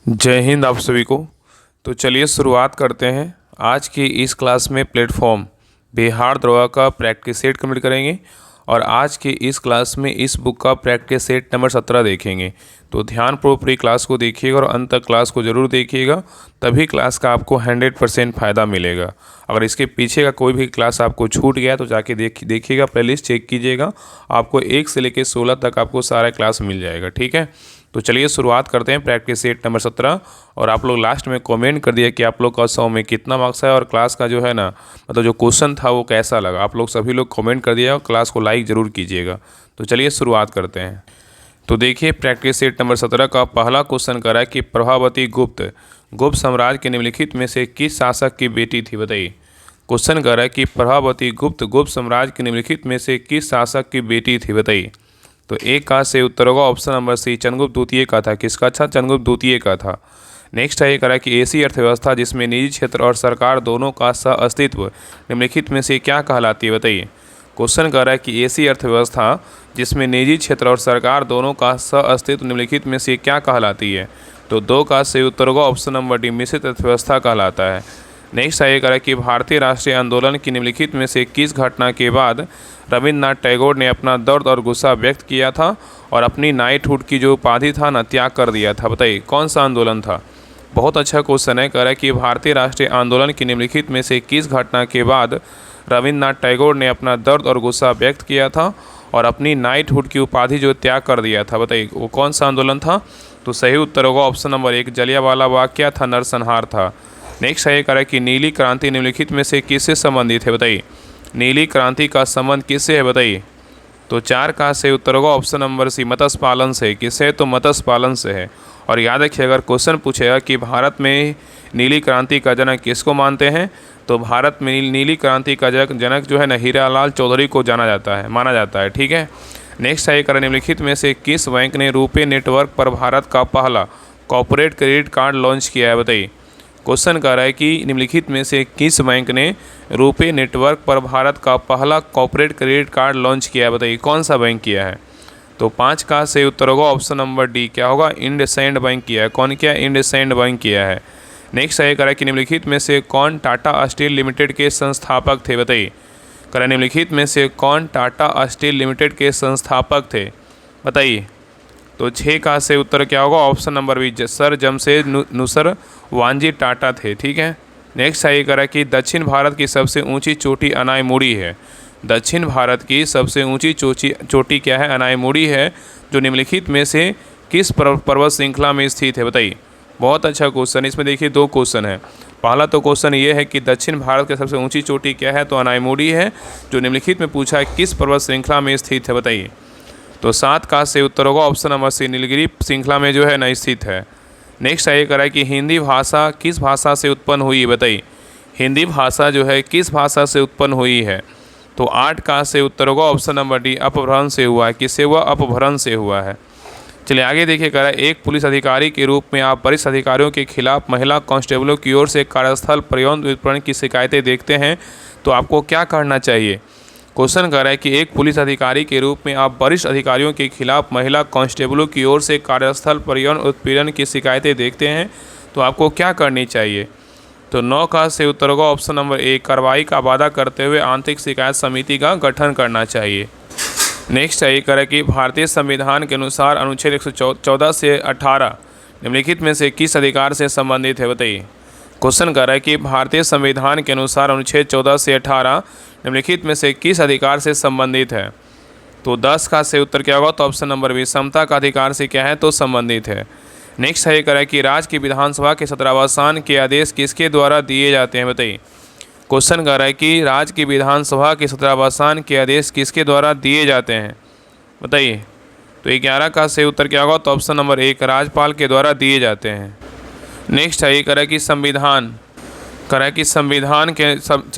जय हिंद आप सभी को। तो चलिए शुरुआत करते हैं। आज की इस क्लास में प्लेटफॉर्म बिहार दरोगा का प्रैक्टिस सेट कंप्लीट करेंगे और आज की इस क्लास में इस बुक का प्रैक्टिस सेट नंबर 17 देखेंगे। तो ध्यानपूर्वक पूरी क्लास को देखिएगा और अंत तक क्लास को ज़रूर देखिएगा, तभी क्लास का आपको 100% फ़ायदा मिलेगा। अगर इसके पीछे का कोई भी क्लास आपको छूट गया तो जाके देखिएगा, प्लेलिस्ट चेक कीजिएगा, आपको 1 से लेकर 16 तक आपको सारा क्लास मिल जाएगा। ठीक है, तो चलिए शुरुआत करते हैं प्रैक्टिस सेट नंबर 17। और आप लोग लास्ट में कमेंट कर दिया कि आप लोग का 100 में कितना मार्क्स है और क्लास का जो है ना मतलब जो क्वेश्चन था वो कैसा लगा। आप लोग सभी लोग कमेंट कर दिया और क्लास को लाइक ज़रूर कीजिएगा। तो चलिए शुरुआत करते हैं। तो देखिए प्रैक्टिस सेट नंबर 17 का पहला क्वेश्चन कर रहा है कि प्रभावती गुप्त साम्राज्य के निम्नलिखित में से किस शासक की बेटी थी, बताइए। क्वेश्चन कर रहा है कि प्रभावती गुप्त साम्राज्य के निम्नलिखित में से किस शासक की बेटी थी, बताइए। तो एक का से उत्तर होगा ऑप्शन नंबर सी, चंद्रगुप्त द्वितीय का था। किसका था? चंद्रगुप्त द्वितीय का था। नेक्स्ट है ये करा कि ऐसी अर्थव्यवस्था जिसमें निजी क्षेत्र और सरकार दोनों का सह अस्तित्व निम्नलिखित में से क्या कहलाती है, बताइए। क्वेश्चन कर रहा है कि ऐसी अर्थव्यवस्था जिसमें निजी क्षेत्र और सरकार दोनों का सह अस्तित्व निम्नलिखित में से क्या कहलाती है। तो 2 का से उत्तर होगा ऑप्शन नंबर डी, मिश्रित अर्थव्यवस्था कहलाता है। नेक्स्ट है ये करा कि भारतीय राष्ट्रीय आंदोलन की निम्नलिखित में से किस घटना के बाद रविन्द्रनाथ टैगोर ने अपना दर्द और गुस्सा व्यक्त किया था और अपनी नाइटहुड की जो उपाधि था ना त्याग कर दिया था, बताइए कौन सा आंदोलन था। बहुत अच्छा क्वेश्चन है। कह रहा है कि भारतीय राष्ट्रीय आंदोलन की निम्नलिखित में से किस घटना के बाद रविन्द्रनाथ टैगोर ने अपना दर्द और गुस्सा व्यक्त किया था और अपनी नाइटहुड की उपाधि जो त्याग कर दिया था, बताइए वो कौन सा आंदोलन था। तो सही उत्तर होगा ऑप्शन नंबर 1, जलियांवाला बाग क्या था? नरसंहार था। नेक्स्ट है ये कह रहा है कि नीली क्रांति निम्नलिखित में से किससे संबंधित है, बताइए। नीली क्रांति का संबंध किससे है, बताइए। तो 4 का से उत्तर होगा ऑप्शन नंबर सी, मत्स्य पालन से। किससे? तो मत्स्य पालन से है। और याद रखिए अगर क्वेश्चन पूछेगा कि भारत में नीली क्रांति का जनक किसको मानते हैं, तो भारत में नीली क्रांति का जनक जो है ना हीरालाल चौधरी को माना जाता है। ठीक है। नेक्स्ट है कर निम्नलिखित में से किस बैंक ने रुपे नेटवर्क पर भारत का पहला कॉर्पोरेट क्रेडिट कार्ड लॉन्च किया है, बताइए। क्वेश्चन कर रहा है कि निम्नलिखित में से किस बैंक ने रुपे नेटवर्क पर भारत का पहला कॉर्पोरेट क्रेडिट कार्ड लॉन्च किया है, बताइए कौन सा बैंक किया है। तो 5 का से उत्तर होगा ऑप्शन नंबर डी, क्या होगा? इंडसइंड बैंक किया है। कौन किया? इंडसइंड बैंक किया है। नेक्स्ट है करा कि निम्नलिखित में से कौन टाटा स्टील लिमिटेड के संस्थापक थे, बताइए। करा निम्नलिखित में से कौन टाटा स्टील लिमिटेड के संस्थापक थे, बताइए। तो 6 का से उत्तर क्या होगा? Option number B, Sir Jamshed Nusserwanji Tata थे। ठीक है। नेक्स्ट है ये करा कि दक्षिण भारत की सबसे ऊंची चोटी अनायमुड़ी है। दक्षिण भारत की सबसे ऊंची चोटी क्या है? अनायमुड़ी है, जो निम्नलिखित में से किस पर्वत श्रृंखला में स्थित है, बताइए। बहुत अच्छा क्वेश्चन। इसमें देखिए 2 क्वेश्चन है। पहला तो क्वेश्चन ये है कि दक्षिण भारत की सबसे ऊँची चोटी क्या है, तो अनायमुड़ी है, जो निम्नलिखित में पूछा है किस पर्वत श्रृंखला में स्थित है, बताइए। तो 7 का से उत्तर होगा ऑप्शन नंबर सी, नीलगिरी श्रृंखला में जो है ना स्थित है। नेक्स्ट है ये करा कि हिंदी भाषा किस भाषा से उत्पन्न हुई है, बताइए। हिंदी भाषा जो है किस भाषा से उत्पन्न हुई है। तो 8 का से उत्तर होगा ऑप्शन नंबर डी, अपभ्रंश से हुआ है। किससे हुआ? अपभ्रंश से हुआ है। चलिए आगे देखिए करा, एक पुलिस अधिकारी के रूप में आप वरिष्ठ अधिकारियों के खिलाफ महिला कांस्टेबलों की ओर से कार्यस्थल पर यौन उत्पीड़न की शिकायतें देखते हैं तो आपको क्या करना चाहिए। क्वेश्चन कर रहा है कि एक पुलिस अधिकारी के रूप में आप वरिष्ठ अधिकारियों के खिलाफ महिला कांस्टेबलों की ओर से कार्यस्थल पर यौन उत्पीड़न की शिकायतें देखते हैं तो आपको क्या करनी चाहिए। तो 9 का से उत्तर होगा ऑप्शन नंबर ए, कार्रवाई का वादा करते हुए आंतरिक शिकायत समिति का गठन करना चाहिए। नेक्स्ट है ये करें कि भारतीय संविधान के अनुसार अनुच्छेद 114 से 18 निम्नलिखित में से किस अधिकार से संबंधित है, बताइए। क्वेश्चन कर रहा है कि भारतीय संविधान के अनुसार अनुच्छेद 14 से 18 निम्नलिखित में से किस अधिकार से संबंधित है। तो 10 का से उत्तर क्या होगा? तो ऑप्शन नंबर बी, समता का अधिकार से क्या है, तो संबंधित है। नेक्स्ट है ये करें कि राज्य की विधानसभा के सत्रावसान के आदेश किसके द्वारा दिए जाते हैं, बताइए। क्वेश्चन कर रहा है कि राज्य की विधानसभा के सत्रावसान के आदेश किसके द्वारा दिए जाते हैं, बताइए। तो 11 का से उत्तर क्या होगा? तो ऑप्शन नंबर 1, राज्यपाल के द्वारा दिए जाते हैं। नेक्स्ट है ये कह रहा है कि संविधान के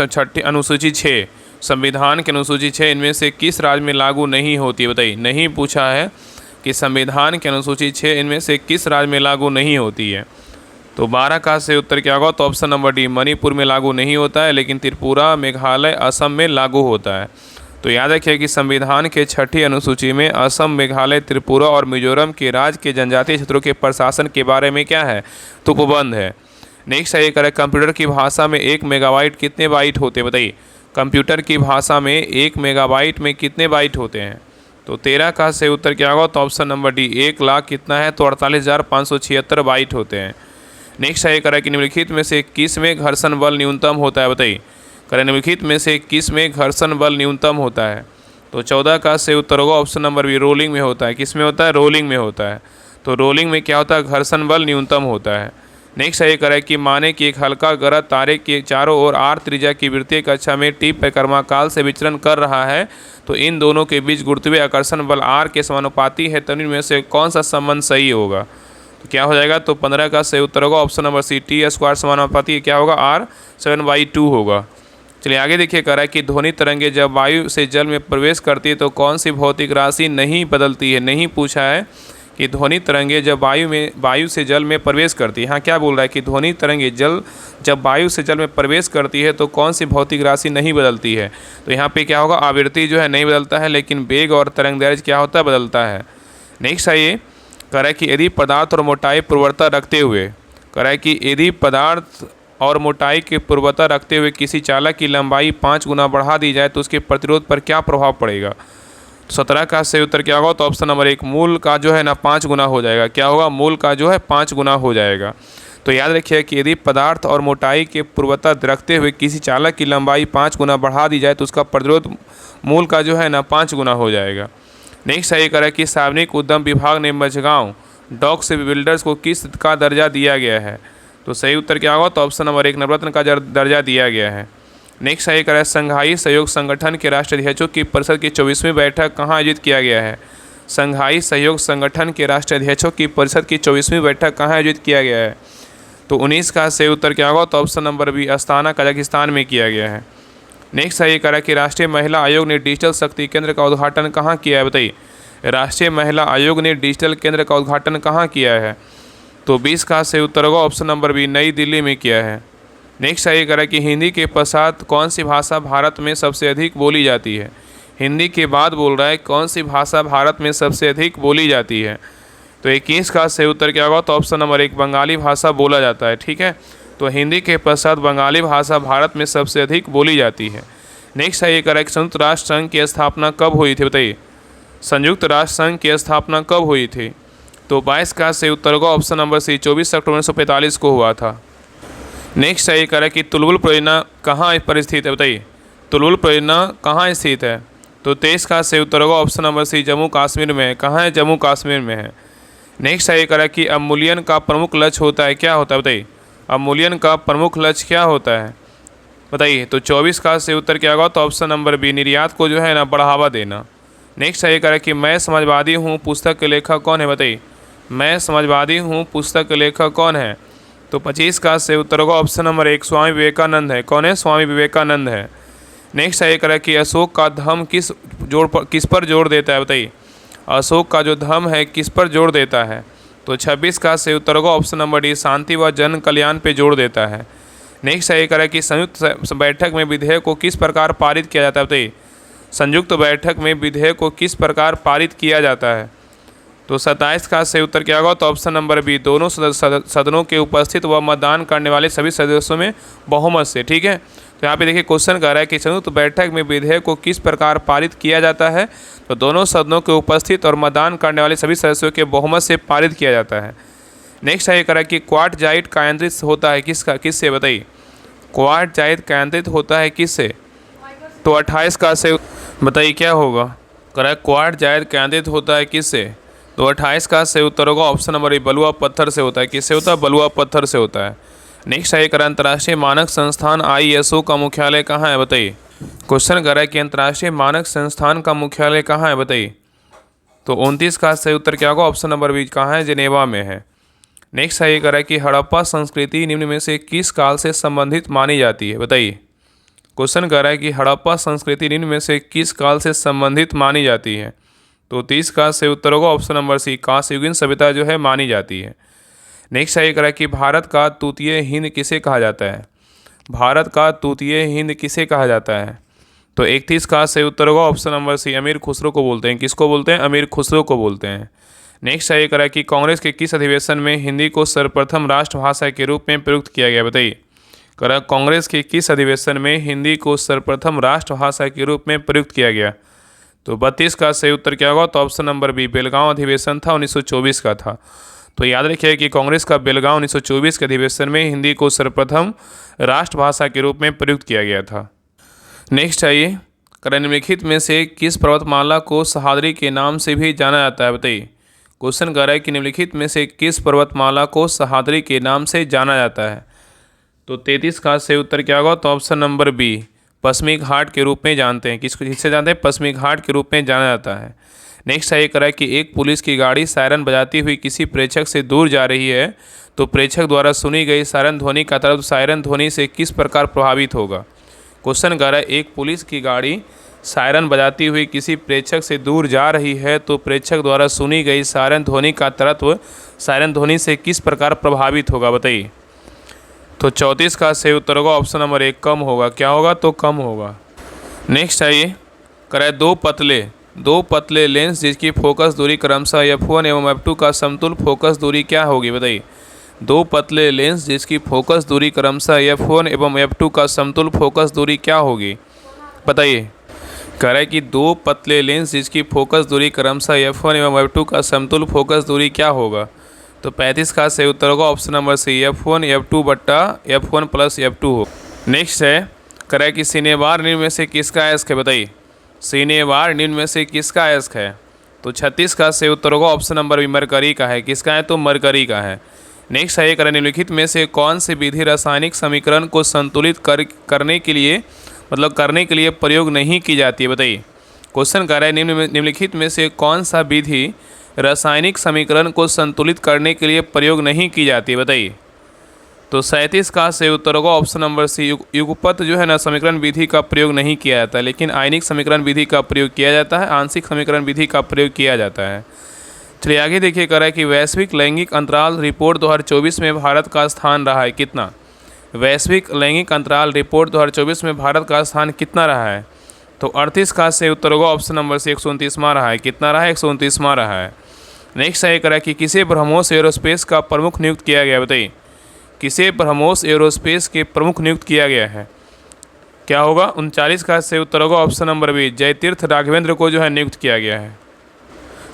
छठी अनुसूची 6 संविधान के अनुसूची 6 इनमें से किस राज्य में लागू नहीं होती है, बताइए। नहीं पूछा है कि संविधान के अनुसूची 6 इनमें से किस राज्य में लागू नहीं होती है। तो 12 का से उत्तर क्या होगा? तो ऑप्शन नंबर डी, मणिपुर में लागू नहीं होता है, लेकिन त्रिपुरा, मेघालय, असम में लागू होता है। तो याद रखिए कि संविधान के 6ठी अनुसूची में असम, मेघालय, त्रिपुरा और मिजोरम के राज्य के जनजातीय क्षेत्रों के प्रशासन के बारे में क्या है, तो उपबंध है। नेक्स्ट सही करें, कंप्यूटर की भाषा में 1 मेगाबाइट कितने बाइट होते हैं, बताइए। कंप्यूटर की भाषा में 1 मेगाबाइट में कितने बाइट होते हैं, तो 13 का सही उत्तर क्या होगा, तो ऑप्शन नंबर डी 1 लाख कितना है, तो 48,576 बाइट होते हैं। नेक्स्ट सही करें कि निम्नलिखित में से किस में घर्षण बल न्यूनतम होता है, बताइए। करें निम्नलिखित में से किस में घर्षण बल न्यूनतम होता है, तो 14 का सही उत्तर होगा ऑप्शन नंबर बी रोलिंग में होता है। किस में होता है, रोलिंग में होता है। तो रोलिंग में क्या होता है, घर्षण बल न्यूनतम होता है। नेक्स्ट सही करें कि माने कि एक हल्का ग्रह तारे के चारों ओर r त्रिज्या की वृत्तीय कक्षा में t परिक्रमा काल से विचरण कर रहा है, तो इन दोनों के बीच गुरुत्वीय आकर्षण बल r के समानुपाती है, तो इनमें से कौन सा संबंध सही होगा, तो क्या हो जाएगा, तो 15 का सही उत्तर होगा ऑप्शन नंबर सी t² समानुपाती क्या होगा, r/7/2 होगा। चलिए आगे देखिए, कह रहा है कि ध्वनि तरंगे जब वायु से जल में प्रवेश करती है तो कौन सी भौतिक राशि नहीं बदलती है। नहीं पूछा है कि ध्वनि तरंगे जब वायु से जल में प्रवेश करती है। हाँ, क्या बोल रहा है कि ध्वनि तरंगे जब वायु से जल में प्रवेश करती है तो कौन सी भौतिक राशि नहीं बदलती है, तो यहाँ पे क्या होगा, आवृत्ति जो है नहीं बदलता है, लेकिन वेग और तरंग दैर्घ्य क्या होता है, बदलता है। नेक्स्ट है ये, कह रहा है कि यदि पदार्थ और मोटाई पूर्वता रखते हुए, कह रहा है कि यदि पदार्थ और मोटाई की पूर्वता रखते हुए किसी चालक की लंबाई 5 गुना बढ़ा दी जाए तो उसके प्रतिरोध पर क्या प्रभाव पड़ेगा। 17 का सही उत्तर क्या होगा, तो ऑप्शन नंबर 1 मूल का जो है ना 5 गुना हो जाएगा। क्या होगा, मूल का जो है 5 गुना हो जाएगा। तो याद रखिए कि यदि पदार्थ और मोटाई के पूर्वता रखते हुए किसी चालक की लंबाई 5 गुना बढ़ा दी जाए तो उसका प्रतिरोध मूल का जो है ना 5 गुना हो जाएगा। नेक्स्ट सही करें कि सार्वजनिक उद्यम विभाग ने मझगांव डॉक से बिल्डर्स को किस का दर्जा दिया गया है, तो सही उत्तर क्या होगा, तो ऑप्शन नंबर 1 नवरत्न का दर्जा दिया गया है। नेक्स्ट सही करें, संघाई सहयोग संगठन के राष्ट्राध्यक्षों की परिषद की 24वीं बैठक कहाँ आयोजित किया गया है। संघाई सहयोग संगठन के राष्ट्राध्यक्षों की परिषद की 24वीं बैठक कहाँ आयोजित किया गया है, तो 19 का सही उत्तर क्या होगा, तो option number B Astana Kazakhstan में किया गया है। नेक्स्ट सही करें कि राष्ट्रीय महिला आयोग ने डिजिटल शक्ति केंद्र का उद्घाटन कहाँ किया है, बताइए। राष्ट्रीय महिला आयोग ने डिजिटल केंद्र का उद्घाटन कहाँ किया है, तो 20 का सही उत्तर होगा ऑप्शन नंबर बी नई दिल्ली में किया है। नेक्स्ट सही करें कि हिंदी के पश्चात कौन सी भाषा भारत में सबसे अधिक बोली जाती है। हिंदी के बाद बोल रहा है कौन सी भाषा भारत में सबसे अधिक बोली जाती है, तो 21 का सही उत्तर क्या होगा, तो ऑप्शन नंबर 1 बंगाली भाषा बोला जाता है। ठीक है, तो हिंदी के पश्चात बंगाली भाषा भारत में सबसे अधिक बोली जाती है। नेक्स्ट सही करें कि संयुक्त राष्ट्र संघ की स्थापना कब हुई थी, बताइए। संयुक्त राष्ट्र संघ की स्थापना कब हुई थी, तो 22 का सही उत्तर होगा ऑप्शन नंबर सी 24 अक्टूबर 1945 को हुआ था। नेक्स्ट सही करें कि तुलबुल परियोजना कहाँ पर स्थित है, बताइए। तुलबुल परियोजना कहाँ स्थित है, तो 23 का सही उत्तर होगा option number C Jammu Kashmir में है। कहाँ है, जम्मू कश्मीर में है। नेक्स्ट सही करें कि अवमूल्यन का प्रमुख लक्ष्य होता है, क्या होता है, बताइए। अवमूल्यन का प्रमुख लक्ष्य क्या होता है, बताइए। तो 24 का सही उत्तर क्या होगा, तो ऑप्शन नंबर बी निर्यात को जो है ना बढ़ावा देना। नेक्स्ट सही करें कि मैं समझवादी हूँ पुस्तक के लेखक कौन है, बताइए। मैं समझवादी हूँ पुस्तक के लेखक कौन है, तो 25 का सही उत्तर होगा ऑप्शन नंबर 1 स्वामी विवेकानंद है। कौन है, स्वामी विवेकानंद है। नेक्स्ट सही करें कि अशोक का धम्म किस पर जोर देता है, बताइए। अशोक का जो धम्म है किस पर जोर देता है, तो 26 का सही उत्तर होगा ऑप्शन नंबर डी शांति व जन कल्याण पे जोर देता है। नेक्स्ट सही करें कि संयुक्त बैठक में विधेयक को किस प्रकार पारित किया जाता है, बताइए। संयुक्त बैठक में विधेयक को किस प्रकार पारित किया जाता है, तो 27 का सही उत्तर क्या होगा, तो ऑप्शन नंबर बी दोनों सदनों के उपस्थित व मतदान करने वाले सभी सदस्यों में बहुमत से। ठीक है, तो यहाँ पे देखिए क्वेश्चन कर रहा है कि संयुक्त बैठक में विधेयक को किस प्रकार पारित किया जाता है, तो दोनों सदनों के उपस्थित और मतदान करने वाले सभी सदस्यों के बहुमत से पारित किया जाता है। नेक्स्ट है करा कि क्वार्टजाइट कायांत्रित होता है किससे, बताइए। क्वार्टजाइट कायांत्रित होता है किससे, तो 28 का से बताइए क्या होगा। करा क्वार्टजाइट कायांत्रित होता है किससे, तो 28 का सही उत्तर होगा ऑप्शन नंबर ए बलुआ पत्थर से होता है। किससे होता है, बलुआ पत्थर से होता है। नेक्स्ट है करा अंतर्राष्ट्रीय मानक संस्थान ISO का मुख्यालय कहाँ है, बताइए। क्वेश्चन कर रहा है कि अंतर्राष्ट्रीय मानक संस्थान का मुख्यालय कहाँ है, बताइए। तो 29 का सही उत्तर क्या होगा, ऑप्शन नंबर बी कहाँ है, जिनेवा में है। नेक्स्ट है करा कि हड़प्पा संस्कृति निम्न में से किस काल से संबंधित मानी जाती है, बताइए। क्वेश्चन कर रहा है कि हड़प्पा संस्कृति निम्न में से किस काल से संबंधित मानी जाती है, तो 30 का सही उत्तर होगा ऑप्शन नंबर सी कांस्ययुगीन सभ्यता जो है मानी जाती है। नेक्स्ट है करा कि भारत का तूतीय हिंद किसे कहा जाता है, भारत का तूतीय हिंद किसे कहा जाता है, तो 31 का सही उत्तर होगा ऑप्शन नंबर सी, अमीर खुसरो को बोलते हैं। किसको बोलते हैं? अमीर खुसरो को बोलते हैं। नेक्स्ट है, ये करा कि कांग्रेस के किस अधिवेशन में हिंदी को सर्वप्रथम राष्ट्रभाषा के रूप में प्रयुक्त किया गया? बताइए। करा कांग्रेस के किस अधिवेशन में हिंदी को सर्वप्रथम राष्ट्रभाषा के रूप में प्रयुक्त किया गया? तो 32 का सही उत्तर क्या होगा? तो ऑप्शन नंबर बी, बेलगांव अधिवेशन था, 1924 का था। तो याद रखिए कि कांग्रेस का बेलगांव 1924 के अधिवेशन में हिंदी को सर्वप्रथम राष्ट्रभाषा के रूप में प्रयुक्त किया गया था। नेक्स्ट है ये, निम्नलिखित में से किस पर्वतमाला को सह्याद्री के नाम से भी जाना जाता है? बताइए। क्वेश्चन कह रहा है कि निम्नलिखित में से किस पर्वतमाला को सह्याद्री के नाम से जाना जाता है? तो 33 का सही उत्तर क्या होगा? तो ऑप्शन नंबर बी, पश्चिमी घाट के रूप में जानते हैं। किससे जानते हैं? पश्चिमी घाट के रूप में जाना जाता है। नेक्स्ट है, ये कह रहा है कि एक पुलिस की गाड़ी सायरन बजाती हुई किसी प्रेक्षक से दूर जा रही है, तो प्रेक्षक द्वारा सुनी गई सायरन ध्वनि का तरफ सायरन ध्वनि से किस प्रकार प्रभावित होगा? क्वेश्चन कह रहा है एक पुलिस की गाड़ी सायरन बजाती हुई किसी प्रेक्षक से दूर जा रही है, तो प्रेक्षक द्वारा सुनी गई सायरन ध्वनि का तत्व सायरन ध्वनि से किस प्रकार प्रभावित होगा? बताइए। तो 34 का सही उत्तर होगा ऑप्शन नंबर एक, कम होगा। क्या होगा? तो कम होगा। नेक्स्ट है, ये कराए दो पतले लेंस जिसकी फोकस दूरी क्रमशः f1 एवं f2 का समतुल फोकस दूरी क्या होगी? बताइए। दो पतले लेंस जिसकी फोकस दूरी क्रमशः f1 एवं f2 का समतुल फोकस दूरी क्या होगी? बताइए। कह रहा है कि दो पतले लेंस जिसकी फोकस दूरी क्रमशः f1 एवं f2 का समतुल फोकस दूरी क्या होगा? तो 35 का सही उत्तर होगा ऑप्शन नंबर सी, f1 f2 बट्टा f1 प्लस f2 हो। नेक्स्ट है, कह रहा है कि सिनेवार निम्न में से किसका अयस्क है? बताइए। सिनेवार निम्न में से किसका अयस्क है? तो 36 का सही उत्तर होगा ऑप्शन नंबर बी, मरकरी का है। किसका है? तो मरकरी का है। नेक्स्ट है, ये निम्नलिखित में से कौन सी विधि रासायनिक समीकरण को संतुलित करने के लिए प्रयोग नहीं की जाती है? बताइए। क्वेश्चन कर रहा है निम्नलिखित में से कौन सा विधि रासायनिक समीकरण को संतुलित करने के लिए प्रयोग नहीं की जाती है? बताइए। तो 37 का सही उत्तर होगा ऑप्शन नंबर सी, युगपत जो है ना समीकरण विधि का प्रयोग नहीं किया जाता, लेकिन आयनिक समीकरण विधि का प्रयोग किया जाता है, आंशिक समीकरण विधि का प्रयोग किया जाता है। चलिए आगे देखिए, कह रहा है कि वैश्विक लैंगिक अंतराल रिपोर्ट 2024 में भारत का स्थान रहा है कितना? वैश्विक लैंगिक अंतराल रिपोर्ट 2024 में भारत का स्थान कितना रहा है? तो 38 का सही उत्तर होगा ऑप्शन नंबर सी, 129वां रहा है। कितना रहा है? 129वां रहा है। नेक्स्ट है, कह रहा है कि किसे ब्रह्मोस एरोस्पेस का प्रमुख नियुक्त किया गया? बताइए। किसे ब्रह्मोस एरोस्पेस के प्रमुख नियुक्त किया गया है? क्या होगा? 39 का सही उत्तर होगा option number B, Jayatirtha Raghavendra को जो है नियुक्त किया गया है।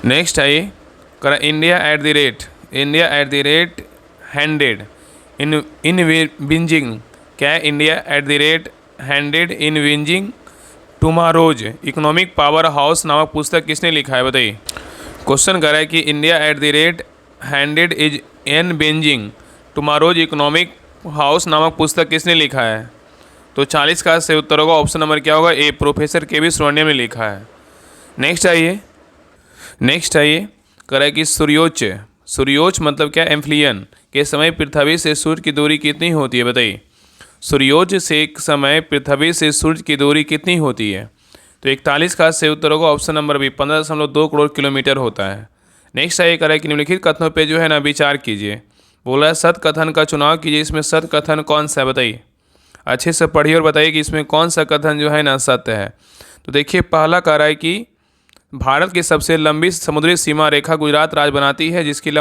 नेक्स्ट है, ये करा India at the rate handed in winging, क्या है? India at the rate handed in winging tomorrow's economic powerhouse नामक पुस्तक किसने लिखा है? बताइए। क्वेश्चन कर रहा है कि India at the rate handed is in benzene tomorrow's economic house नामक पुस्तक किसने लिखा है? तो 40 का सही उत्तर होगा ऑप्शन नंबर क्या होगा? ए, प्रोफेसर के वी सुब्रमण्यम ने लिखा है। नेक्स्ट आइए, कह रहा है कि सूर्योच्च मतलब क्या? एम्फ्लियन के समय पृथ्वी से सूर्य की दूरी कितनी होती है? बताइए। सूर्योच्च से समय पृथ्वी से सूर्य की दूरी कितनी होती है? तो 41 का सही उत्तर होगा option number B, 15.2 crore kilometre होता है। नेक्स्ट है, कह रहा है कि निम्नलिखित कथनों पे जो है ना विचार कीजिए। बोला है सत्य कथन का चुनाव कीजिए, इसमें सत्य कथन कौन सा है? बताइए। अच्छे से पढ़िए और बताइए कि इसमें कौन सा कथन जो है ना सत्य है। तो देखिए, पहला कह रहा है कि भारत की सबसे लंबी समुद्री सीमा रेखा गुजरात राज्य बनाती है, जिसकी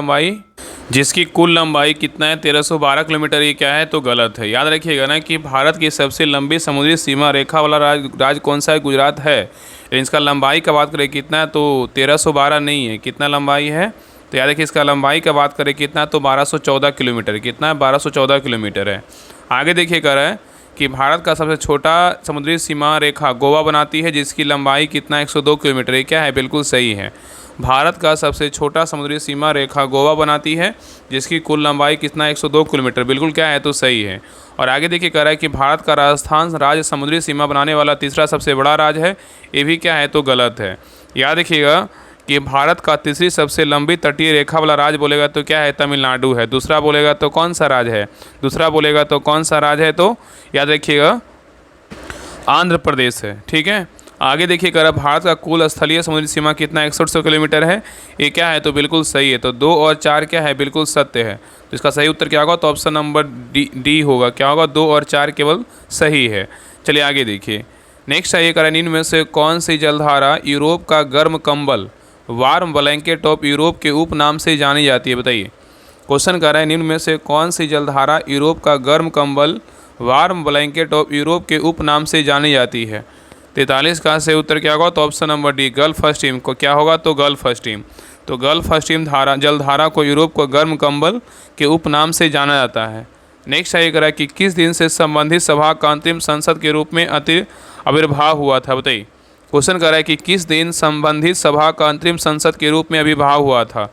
कुल लंबाई कितना है? 1312 किलोमीटर। ये क्या है? तो गलत है। याद रखिएगा ना कि भारत की सबसे लंबी समुद्री सीमा रेखा वाला राज्य कौन सा है? गुजरात है। लेकिन इसका लंबाई का बात करें कितना है? तो 1312 नहीं है। कितना लंबाई है? तो याद रखिए, इसका लंबाई का बात करें कितना? तो 1214 किलोमीटर। कितना है? 1214 किलोमीटर है। आगे देखिए, कह रहा है कि भारत का सबसे छोटा समुद्री सीमा रेखा गोवा बनाती है, जिसकी लंबाई कितना? 102 किलोमीटर। ये क्या है? बिल्कुल सही है। भारत का सबसे छोटा समुद्री सीमा रेखा गोवा बनाती है, जिसकी कुल लंबाई कितना? 102 किलोमीटर। बिल्कुल क्या है? तो सही है। और आगे देखिए, कह रहा है कि भारत का राजस्थान राज्य समुद्री सीमा बनाने वाला तीसरा सबसे बड़ा राज्य है। ये भी क्या है? तो गलत है। याद रखिएगा कि भारत का तीसरी सबसे लंबी तटीय रेखा वाला राज्य बोलेगा तो क्या है? तमिलनाडु है। दूसरा बोलेगा तो कौन सा राज्य है? तो याद रखिएगा आंध्र प्रदेश है। ठीक है। आगे देखिए, कह रहा भारत का कुल स्थलीय समुद्री सीमा कितना? 6100 किलोमीटर है। ये क्या है? तो बिल्कुल सही है। तो 2 और 4 क्या है? बिल्कुल सत्य है। तो इसका सही उत्तर क्या होगा? तो ऑप्शन नंबर डी होगा। क्या होगा? 2 और 4 केवल सही है। चलिए आगे देखिए, नेक्स्ट है ये करें, निम्न में से कौन सी जलधारा यूरोप का गर्म कंबल वार्म ब्लैंकेट ऑफ यूरोप के उपनाम से जानी जाती है? बताइए। क्वेश्चन कर रहा है, निम्न में से कौन सी जलधारा यूरोप का गर्म कंबल वार्म ब्लैंकेट ऑफ यूरोप के उपनाम से जानी जाती है? 43 का से उत्तर क्या होगा? तो option number D, gulf stream को क्या होगा? तो गल्फ स्ट्रीम। तो गल्फ स्ट्रीम धारा जलधारा को यूरोप को गर्म कंबल के उपनाम से जाना जाता है। नेक्स्ट है करा कि किस दिन से संबंधित सभा का अंतिम संसद के रूप में आविर्भाव हुआ था? बताइए। क्वेश्चन कर रहा है कि किस दिन संबंधित सभा का अंतरिम संसद के रूप में आविर्भाव हुआ था?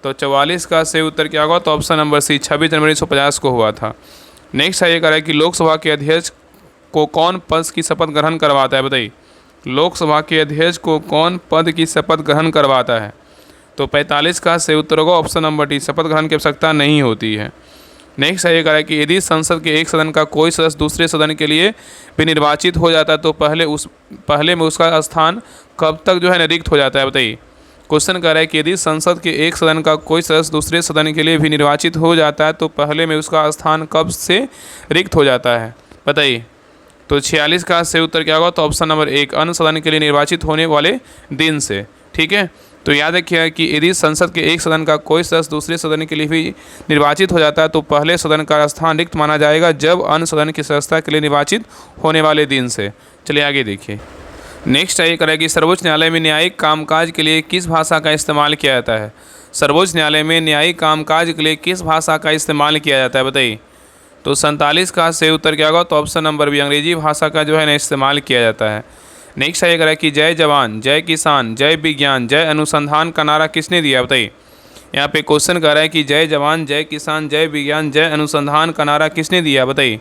तो 44 का से उत्तर क्या होगा? तो ऑप्शन नंबर सी, 26 जनवरी 1950 को हुआ था। नेक्स्ट है ये कह रहा है कि लोकसभा के अध्यक्ष को कौन पद की शपथ ग्रहण करवाता है? बताइए। लोकसभा के अध्यक्ष को कौन पद की शपथ ग्रहण करवाता है? तो 45 का से उत्तर होगा ऑप्शन नंबर डी, शपथ ग्रहण की आवश्यकता नहीं होती है। नेक्स्ट है ये कह रहा है कि यदि संसद के एक सदन का कोई सदस्य दूसरे सदन के लिए भी निर्वाचित हो जाता है तो पहले में उसका स्थान कब तक जो है ना रिक्त हो जाता है? बताइए। क्वेश्चन कर रहा है कि यदि संसद के एक सदन का कोई सदस्य दूसरे सदन के लिए भी निर्वाचित हो जाता है तो पहले में उसका स्थान कब से रिक्त हो जाता है? बताइए। तो 46 का से उत्तर क्या होगा? तो ऑप्शन नंबर एक, अन्य सदन के लिए निर्वाचित होने वाले दिन से। ठीक है, तो याद रखिएगा कि यदि संसद के एक सदन का कोई सदस्य दूसरे सदन के लिए भी निर्वाचित हो जाता है तो पहले सदन का स्थान रिक्त माना जाएगा जब अन्य सदन की सदस्यता के लिए निर्वाचित होने वाले दिन से। चलिए आगे देखिए। नेक्स्ट है ये करें कि सर्वोच्च न्यायालय में न्यायिक कामकाज के लिए किस भाषा का इस्तेमाल किया जाता है? सर्वोच्च न्यायालय में न्यायिक कामकाज के लिए किस भाषा का इस्तेमाल किया जाता है? बताइए। तो 47 का से उत्तर क्या होगा? तो ऑप्शन नंबर बी, अंग्रेजी भाषा का जो है ना इस्तेमाल किया जाता है। नेक्स्ट है ये करें कि जय जवान जय किसान जय विज्ञान जय अनुसंधान का नारा किसने दिया? बताइए। यहाँ पे क्वेश्चन कर रहा है कि जय जवान जय किसान जय विज्ञान जय अनुसंधान का नारा किसने दिया? बताइए।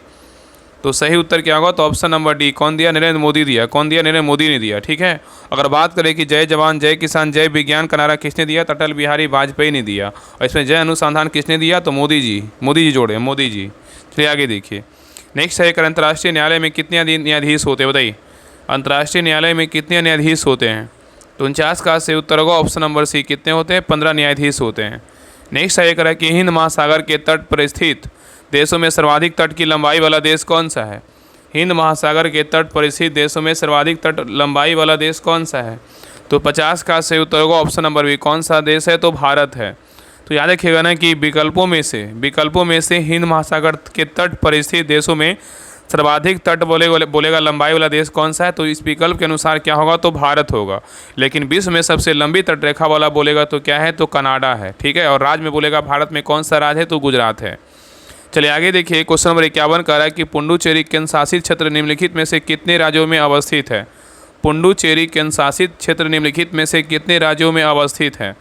तो सही उत्तर क्या होगा? तो ऑप्शन नंबर डी, कौन दिया? नरेंद्र मोदी दिया। कौन दिया? नरेंद्र मोदी ने दिया। ठीक है, अगर बात करें कि जय जवान जय किसान जय विज्ञान का नारा किसने दिया? तो अटल बिहारी वाजपेयी ने दिया। और इसमें जय अनुसंधान किसने दिया? तो मोदी जी जोड़े, मोदी जी। चलिए आगे देखिए। नेक्स्ट है अंतर्राष्ट्रीय न्यायालय में कितने न्यायाधीश होते हैं? बताइए। अंतर्राष्ट्रीय न्यायालय में कितने न्यायाधीश होते हैं? तो 49 का से उत्तर होगा ऑप्शन नंबर सी, कितने होते हैं? 15 न्यायाधीश होते हैं। नेक्स्ट है करा कि हिंद महासागर के तट पर स्थित देशों में सर्वाधिक तट की लंबाई वाला देश कौन सा है? हिंद महासागर के तट पर स्थित देशों में सर्वाधिक तट लंबाई वाला देश कौन सा है? तो 50 का से उत्तर होगा ऑप्शन नंबर बी, कौन सा देश है? तो भारत है। तो याद रखिएगा ना कि विकल्पों में से हिंद महासागर के तट पर स्थित देशों में सर्वाधिक तट बोलेगा लंबाई वाला देश कौन सा है? तो इस विकल्प के अनुसार क्या होगा? तो भारत होगा। लेकिन विश्व में सबसे लंबी तट रेखा वाला बोलेगा तो क्या है? तो कनाडा है। ठीक है, और राज्य में बोलेगा भारत में कौन सा राज्य है? तो गुजरात है। चलिए आगे देखिए। क्वेश्चन नंबर 51 कह रहा है कि पुडुचेरी केंद्र शासित क्षेत्र निम्नलिखित में से कितने राज्यों में अवस्थित है? पुडुचेरी केंद्र शासित क्षेत्र निम्नलिखित में से कितने राज्यों में अवस्थित है?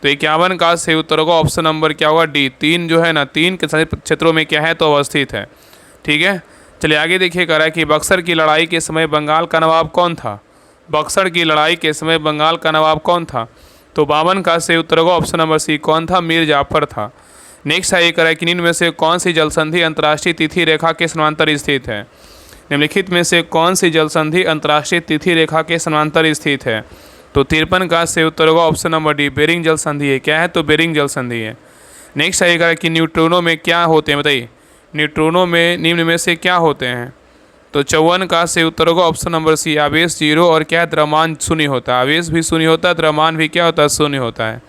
तो 51 का से उत्तर होगा ऑप्शन नंबर क्या होगा? डी, 3 जो है ना, 3 के शासित क्षेत्रों में क्या है? तो अवस्थित है। ठीक है, चलिए आगे देखिए। कह रहा है कि बक्सर की लड़ाई के समय बंगाल का नवाब कौन था? बक्सर की लड़ाई के समय बंगाल का नवाब कौन था? तो 52 का से उत्तर होगा ऑप्शन नंबर सी, कौन था? मीर जाफर था। नेक्स्ट है ये कह रहा है कि निम्न में से कौन सी जलसंधि अंतर्राष्ट्रीय तिथि रेखा के समांतर स्थित है? निम्नलिखित में से कौन सी जलसंधि अंतर्राष्ट्रीय तिथि रेखा के समांतर स्थित है? तो 53 का से उत्तर होगा ऑप्शन नंबर डी, बेरिंग जलसंधि है। क्या है? तो बेरिंग जलसंधि है। नेक्स्ट है ये कह रहा है कि न्यूट्रिनो में क्या होते हैं? बताइए। न्यूट्रिनो में निम्न में से क्या होते हैं? तो 54 का से उत्तर होगा ऑप्शन नंबर सी, आवेश 0 और क्या? द्रव्यमान शून्य होता है। आवेश भी शून्य होता है, द्रव्यमान भी क्या होता है? शून्य होता है।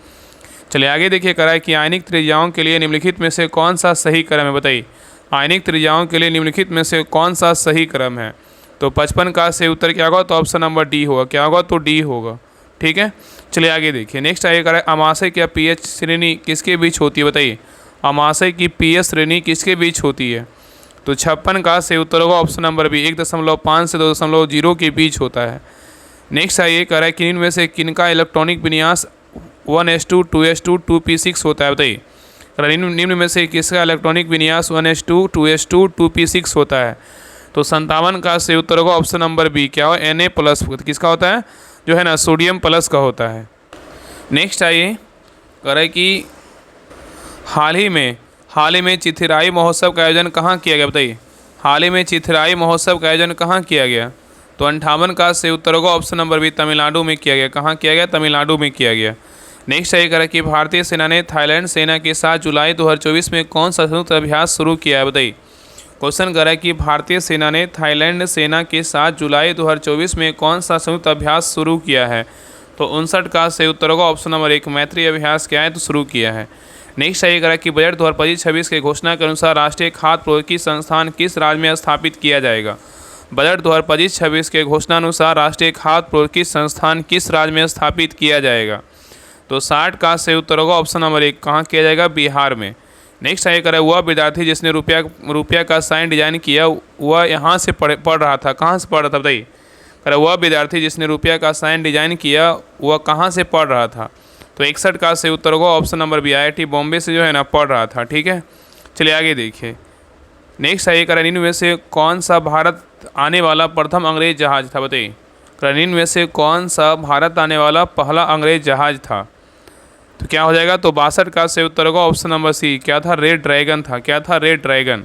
चलिए आगे देखिए। कह रहा है कि आयनिक त्रिज्याओं के लिए निम्नलिखित में से कौन सा सही क्रम है? बताइए। आयनिक त्रिज्याओं के लिए निम्नलिखित में से कौन सा सही क्रम है? तो 55 का से उत्तर क्या होगा? तो ऑप्शन नंबर डी होगा। क्या होगा? तो डी होगा। ठीक है, चलिए आगे देखिए। नेक्स्ट आइए कह रहा है अमाशय की पीएच श्रेणी किसके बीच होती है? बताइए। अमाशय की पीएच श्रेणी किसके बीच होती है? तो 56 का से उत्तर होगा ऑप्शन नंबर बी, 1.5 से 2.0 के बीच होता है। नेक्स्ट आइए कह रहा है कि इनमें से किनका इलेक्ट्रॉनिक विन्यास 1s2 2s2 2p6 होता है? बताइए। निम्न में से किसका इलेक्ट्रॉनिक विन्यास 1s2 2s2 2p6 होता है? तो 57 का से उत्तर होगा ऑप्शन नंबर बी, क्या हो? Na+ किसका होता है? जो है ना, सोडियम प्लस का होता है। नेक्स्ट आइए कह रहा है कि हाल ही में चिथिराई महोत्सव का आयोजन कहाँ किया गया? बताइए। हाल ही में चिथिराई महोत्सव का आयोजन कहाँ किया गया? तो 58 का से उत्तर होगा ऑप्शन नंबर बी, तमिलनाडु में किया गया। कहाँ किया गया? तमिलनाडु में किया गया। नेक्स्ट है कह कि भारतीय सेना ने थाईलैंड सेना के साथ जुलाई 2024 में कौन सा संयुक्त अभ्यास शुरू किया है? बताइए। क्वेश्चन कर रहा है कि भारतीय सेना ने थाईलैंड सेना के साथ जुलाई 2024 में कौन सा संयुक्त अभ्यास शुरू किया है? तो 59 का सही उत्तर होगा ऑप्शन नंबर 1, मैत्री अभ्यास क्या है तो शुरू किया है। नेक्स्ट है करा कि बजट 2025-26 के घोषणा के अनुसार राष्ट्रीय खाद्य प्रौद्योगिकी संस्थान किस राज्य में स्थापित किया जाएगा? बजट 2025-26 के घोषणा अनुसार राष्ट्रीय खाद्य प्रौद्योगिकी संस्थान किस राज्य में स्थापित किया जाएगा? तो 60 का सही उत्तर होगा ऑप्शन नंबर 1, कहाँ किया जाएगा? बिहार में। नेक्स्ट है करा वह विद्यार्थी जिसने रुपया का साइन डिजाइन किया वह यहाँ से पढ़ रहा था, कहाँ से पढ़ रहा था बताइए? करा वह विद्यार्थी जिसने रुपया का साइन डिजाइन किया वह कहाँ से पढ़ रहा था? तो 61 का सही उत्तर होगा option number B, IIT Bombay से जो है ना पढ़ रहा था। ठीक है, चलिए आगे देखिए। नेक्स्ट है करा निम्न में से कौन सा भारत आने वाला प्रथम अंग्रेज जहाज था? बताइए करा निम्न में से कौन सा भारत आने वाला पहला अंग्रेज जहाज था? तो क्या हो जाएगा? तो 62 का सही उत्तर होगा ऑप्शन नंबर सी, क्या था? रेड ड्रैगन था। क्या था? Red dragon.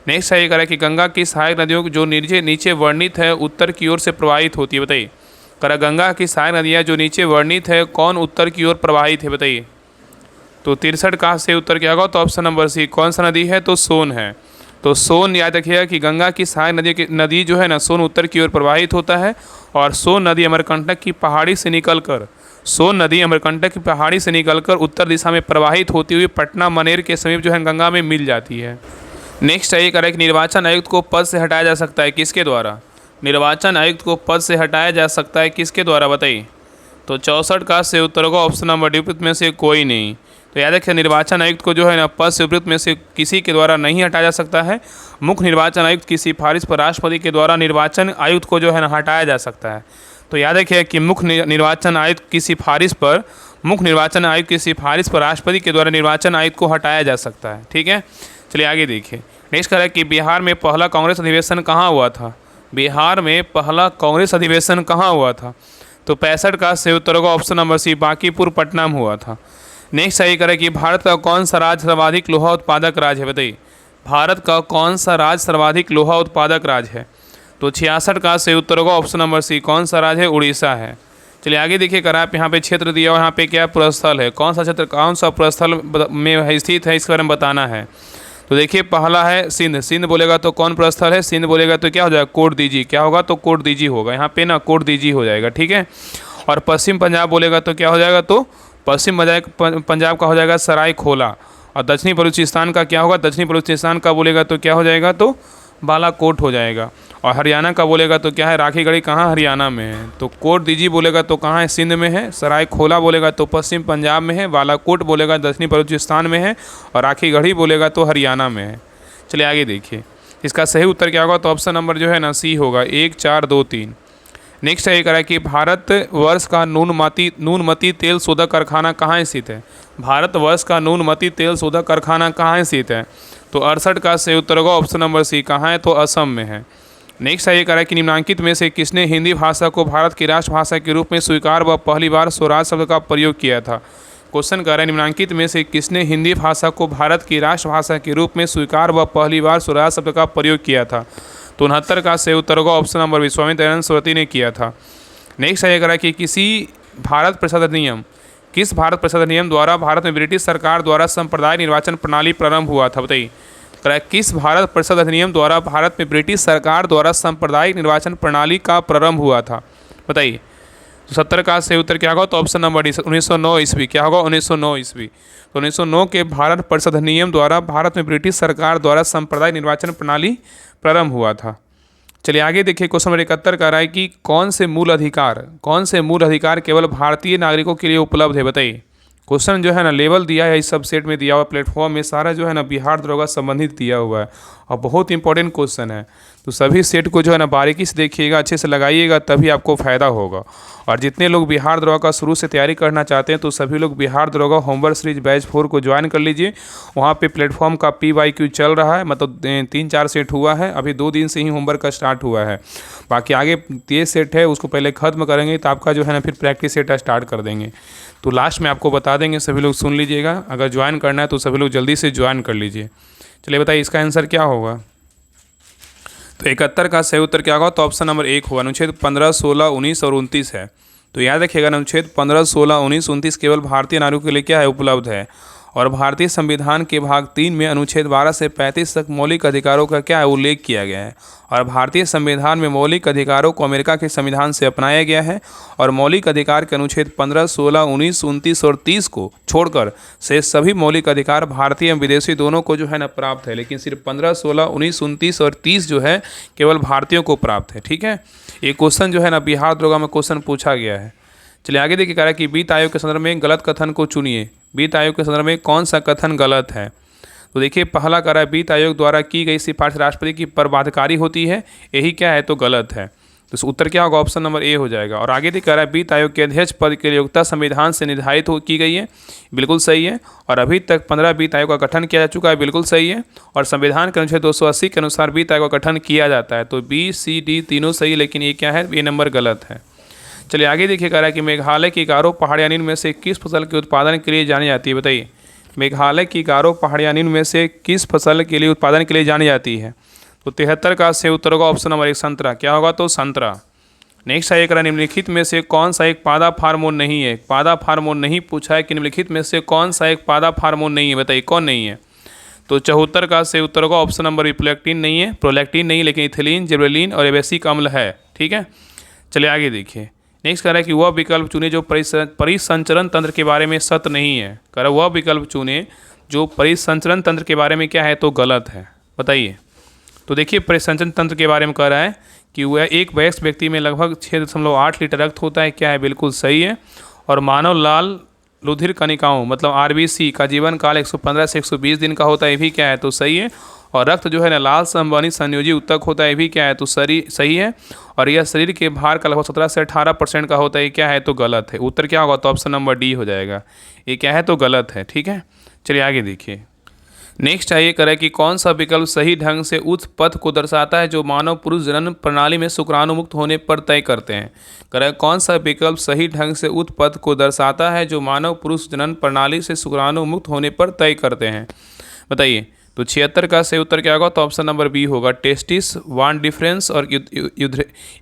नेक्स्ट है करा कि गंगा की सहायक नदियों जो नीचे वर्णित है उत्तर की ओर से प्रवाहित होती है? बताइए करा गंगा की सहायक नदियाँ जो नीचे वर्णित है कौन उत्तर की ओर प्रवाहित है? बताइए। तो 63 का सही उत्तर क्या होगा? तो ऑप्शन नंबर सी, कौन सा नदी है? तो सोन है। तो सोन याद रखिएगा कि गंगा की सहायक नदी जो है ना सोन उत्तर की ओर प्रवाहित होता है और सोन नदी अमरकंटक की पहाड़ी से निकलकर उत्तर दिशा में प्रवाहित होती हुई पटना मनेर के समीप जो है गंगा में मिल जाती है। नेक्स्ट है करेक्ट, निर्वाचन आयुक्त को पद से हटाया जा सकता है किसके द्वारा? निर्वाचन आयुक्त को पद से हटाया जा सकता है किसके द्वारा? बताइए। तो 64 का सही उत्तर होगा ऑप्शन नंबर डी, उपयुक्त में से कोई नहीं। तो याद रखिए निर्वाचन आयुक्त को जो है ना पद से उपयुक्त में से किसी के द्वारा नहीं हटाया जा सकता है। मुख्य निर्वाचन आयुक्त की सिफारिश पर राष्ट्रपति के द्वारा निर्वाचन आयुक्त को जो है ना हटाया जा सकता है। तो याद रखिए कि मुख्य निर्वाचन आयुक्त की सिफारिश पर राष्ट्रपति के द्वारा निर्वाचन आयुक्त को हटाया जा सकता है। ठीक है, चलिए आगे देखिए। नेक्स्ट है कि बिहार में पहला कांग्रेस अधिवेशन कहाँ हुआ था? बिहार में पहला कांग्रेस अधिवेशन कहाँ हुआ था? तो 65 का सही उत्तर होगा option number C, Bankipur Patna में हुआ था। नेक्स्ट सही करें कि भारत का कौन सा राज्य सर्वाधिक लोहा उत्पादक राज्य है? बताइए भारत का कौन सा राज्य सर्वाधिक लोहा उत्पादक राज्य है? तो 66 का सही उत्तर होगा ऑप्शन नंबर सी, कौन सा राज्य है? उड़ीसा है। चलिए आगे देखिए करा आप यहाँ पे क्षेत्र दिया हुआ, यहाँ पे क्या पुरस्थल है, कौन सा क्षेत्र कौन सा पुरस्थल में स्थित है इसके बारे में बताना है। तो देखिए पहला है सिंध बोलेगा तो कौन पुरस्थल है? सिंध बोलेगा तो क्या हो जाएगा? कोट दीजी। क्या होगा? तो कोट दीजी होगा, यहाँ पे ना कोट दीजी हो जाएगा। ठीक है, और पश्चिम पंजाब बोलेगा तो क्या हो जाएगा? तो पश्चिम पंजाब का हो जाएगा सराय खोला। और दक्षिणी बलूचिस्तान का क्या होगा? दक्षिणी बलूचिस्तान का बोलेगा तो क्या हो जाएगा? तो बालाकोट हो जाएगा। और हरियाणा का बोलेगा तो क्या है? राखीगढ़ी कहाँ? हरियाणा में है। तो कोट दीजी बोलेगा तो कहाँ है? सिंध में है। सराय खोला बोलेगा तो पश्चिम पंजाब में है। बालाकोट बोलेगा दक्षिणी बलूचिस्तान में है। और राखीगढ़ी बोलेगा तो हरियाणा में है। चलिए आगे देखिए इसका सही उत्तर क्या होगा? तो ऑप्शन नंबर जो है ना सी होगा, 1 4 2 3। नेक्स्ट है करा कि भारतवर्ष का नूनमती तेल शोधक कारखाना कहाँ स्थित है? भारतवर्ष का नूनमती तेल शोधक कारखाना कहाँ स्थित है? तो 68 का सही उत्तर होगा ऑप्शन नंबर सी, कहाँ है? तो असम में है। नेक्स्ट है ये करा कि निम्नांकित में से किसने हिंदी भाषा को भारत की राष्ट्रभाषा के रूप में स्वीकार व पहली बार स्वराज शब्द का प्रयोग किया था? क्वेश्चन कर रहा है निम्नांकित में से किसने हिंदी भाषा को भारत की राष्ट्रभाषा के रूप में स्वीकार व पहली बार स्वराज शब्द का प्रयोग किया था? तो 69 का सही उत्तर होगा option number B, Swami Dayanand Saraswati ने किया था। नेक्स्ट है करा कि किस भारत परिषद अधिनियम द्वारा भारत में ब्रिटिश सरकार द्वारा संप्रदाय निर्वाचन प्रणाली प्रारंभ हुआ था? बताइए किस भारत परिषद अधिनियम द्वारा भारत में ब्रिटिश सरकार द्वारा सांप्रदायिक निर्वाचन प्रणाली का प्रारंभ हुआ था? बताइए। तो 70 का सही उत्तर क्या होगा? तो ऑप्शन नंबर डी, 1909 ईस्वी। क्या होगा? 1909 ईस्वी। तो 1909 के भारत परिषद अधिनियम द्वारा भारत में ब्रिटिश सरकार द्वारा सांप्रदायिक निर्वाचन प्रणाली प्रारंभ हुआ था। चलिए आगे देखिए क्वेश्चन नंबर 71 का रहा है कि कौन से मूल अधिकार केवल भारतीय नागरिकों के लिए उपलब्ध है? बताइए। क्वेश्चन जो है ना लेवल दिया है, इस सबसेट में दिया हुआ प्लेटफॉर्म में सारा जो है ना बिहार दरोगा संबंधित दिया हुआ है और बहुत इंपॉर्टेंट क्वेश्चन है। तो सभी सेट को जो है ना बारीकी से देखिएगा, अच्छे से लगाइएगा, तभी आपको फ़ायदा होगा। और जितने लोग बिहार दरोगा का शुरू से तैयारी करना चाहते हैं तो सभी लोग बिहार दरोगा होमवर्क सीरीज बैच 4 को ज्वाइन कर लीजिए। वहाँ पे प्लेटफॉर्म का PYQ चल रहा है, मतलब 3-4 सेट हुआ है, अभी 2 दिन से ही होमवर्क का स्टार्ट हुआ है। बाकी आगे 3 सेट है, उसको पहले ख़त्म करेंगे तो आपका जो है ना फिर प्रैक्टिस सेट स्टार्ट कर देंगे। तो लास्ट में आपको बता देंगे, सभी लोग सुन लीजिएगा। अगर ज्वाइन करना है तो सभी लोग जल्दी से ज्वाइन कर लीजिए। चलिए बताइए इसका आंसर क्या होगा? तो 71 का सही उत्तर क्या होगा? तो ऑप्शन नंबर 1 होगा। अनुच्छेद 15, 16, 19 और 29 है। तो याद रखिएगा अनुच्छेद 15, 16, 19, 29 केवल भारतीय नागरिकों के लिए क्या है? उपलब्ध है। और भारतीय संविधान के भाग 3 में अनुच्छेद 12 से 35 तक मौलिक अधिकारों का क्या है उल्लेख किया गया है। और भारतीय संविधान में मौलिक अधिकारों को अमेरिका के संविधान से अपनाया गया है। और मौलिक अधिकार के अनुच्छेद 15, 16, 19, 29 और 30 को छोड़कर से सभी मौलिक अधिकार भारतीय एवं विदेशी दोनों को जो है ना प्राप्त है, लेकिन सिर्फ 15, 16, 19, 29 और 30 जो है केवल भारतीयों को प्राप्त है। ठीक है, ये क्वेश्चन जो है ना बिहार दरोगा में क्वेश्चन पूछा गया है। चलिए आगे देखिए, कह रहा है कि वित्त आयोग के संदर्भ में गलत कथन को चुनिए। वित्त आयोग के संदर्भ में कौन सा कथन गलत है? तो देखिए पहला कह रहा है वित्त आयोग द्वारा की गई सिफारिश राष्ट्रपति की पर बाध्यकारी होती है, यही क्या है तो गलत है। तो उत्तर क्या होगा? ऑप्शन नंबर ए हो जाएगा। और आगे देखिए कह रहा है वित्त आयोग के अध्यक्ष पद की योग्यता संविधान से निर्धारित की गई है, बिल्कुल सही है। और अभी तक 15 वित्त आयोग का गठन किया जा चुका है, बिल्कुल सही है। और संविधान के अनुच्छेद 280 के अनुसार वित्त आयोग का गठन किया जाता है। तो बी, सी, डी तीनों सही, लेकिन ये क्या है, ये नंबर गलत है। चलिए आगे देखिए कह रहा है कि मेघालय की गारो पहाड़ियाँ में से किस फसल के उत्पादन के लिए जानी जाती है? बताइए, मेघालय की गारो पहाड़ियाँ में से किस फसल के लिए उत्पादन के लिए जानी जाती है? तो 73 का से उत्तर होगा ऑप्शन नंबर 1 संतरा। क्या होगा? तो संतरा। नेक्स्ट है, एक निम्नलिखित में से कौन सा एक पादप हार्मोन नहीं है? पादप हार्मोन नहीं पूछा है कि निम्नलिखित में से कौन सा एक पादप हार्मोन नहीं है, बताइए कौन नहीं है? तो 74 का से उत्तर होगा ऑप्शन नंबर बी प्रोलैक्टिन नहीं है, प्रोलैक्टिन नहीं, लेकिन इथिलीन, जिबरेलिन और एबेसिक अम्ल है। ठीक है, चलिए आगे देखिए। नेक्स्ट कह रहा है कि वह विकल्प चुने जो परिसंचरण तंत्र के बारे में सत्य नहीं है। कह रहा है वह विकल्प चुने जो परिसंचरण तंत्र के बारे में क्या है तो गलत है, बताइए। तो देखिए परिसंचरण तंत्र के बारे में कह रहा है कि वह एक वयस्क व्यक्ति में लगभग 6.8 लीटर रक्त होता है, क्या है, बिल्कुल सही है। और मानव लाल रुधिर कणिकाओं मतलब आरबीसी का जीवन काल 115 से 120 दिन का होता है, ये भी क्या है तो सही है। और रक्त जो है ना लाल संवहनी संयोजी उत्तक होता है, ये भी क्या है तो सही है। और यह शरीर के भार का लगभग 17 से 18% का होता है, ये क्या है तो गलत है। उत्तर क्या होगा? तो ऑप्शन नंबर डी हो जाएगा, ये क्या है तो गलत है। ठीक है, चलिए आगे देखिए। नेक्स्ट है, ये करें कि कौन सा विकल्प सही ढंग से उस पथ को दर्शाता है जो मानव पुरुष जनन प्रणाली में शुक्राणु मुक्त होने पर तय करते हैं। करें कौन सा विकल्प सही ढंग से उस पथ को दर्शाता है जो मानव पुरुष जनन प्रणाली से शुक्राणु मुक्त होने पर तय करते हैं, बताइए। तो 76 का सही उत्तर क्या होगा? तो ऑप्शन नंबर बी होगा, टेस्टिस, वान डिफरेंस और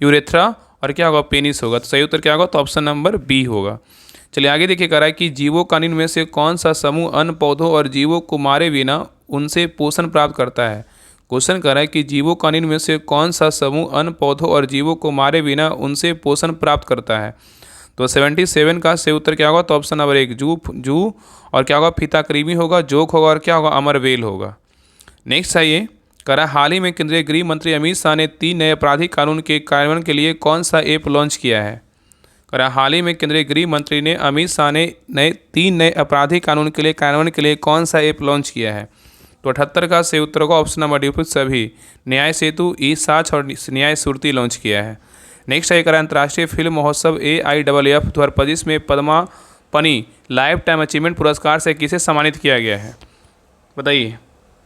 यूरेथ्रा और क्या होगा पेनिस होगा। तो सही उत्तर क्या होगा? तो ऑप्शन नंबर बी होगा। चलिए आगे देखिए, कह रहा है कि जीवों का निम्न में से कौन सा समूह अन्य पौधों और जीवों को मारे बिना उनसे पोषण प्राप्त करता है। क्वेश्चन कर रहा है कि जीवों का निम्न में से कौन सा समूह अन्य पौधों और जीवों को मारे बिना उनसे पोषण प्राप्त करता है। तो 77 का सही उत्तर क्या होगा? तो ऑप्शन नंबर 1 जू और क्या होगा फीताकृमि होगा, जोक होगा और क्या होगा अमरवेल होगा। नेक्स्ट है, ये कह रहा है हाल ही में केंद्रीय गृह मंत्री अमित शाह ने 3 नए आपराधिक कानून के कार्यान्वयन के लिए कौन सा ऐप लॉन्च किया है। कह रहा है हाल ही में केंद्रीय गृह मंत्री ने अमित शाह ने 3 नए आपराधिक कानून के लिए कार्यान्वयन के लिए कौन सा ऐप लॉन्च किया है। तो 78 का सही उत्तर होगा ऑप्शन नंबर डी सभी, न्याय सेतु, ई साक्ष और न्याय सुरती लॉन्च किया है। नेक्स्ट है, अंतर्राष्ट्रीय फिल्म महोत्सव AIFF 2025 में पद्मा पनी लाइफ टाइम अचीवमेंट पुरस्कार से किसे सम्मानित किया गया है, बताइए।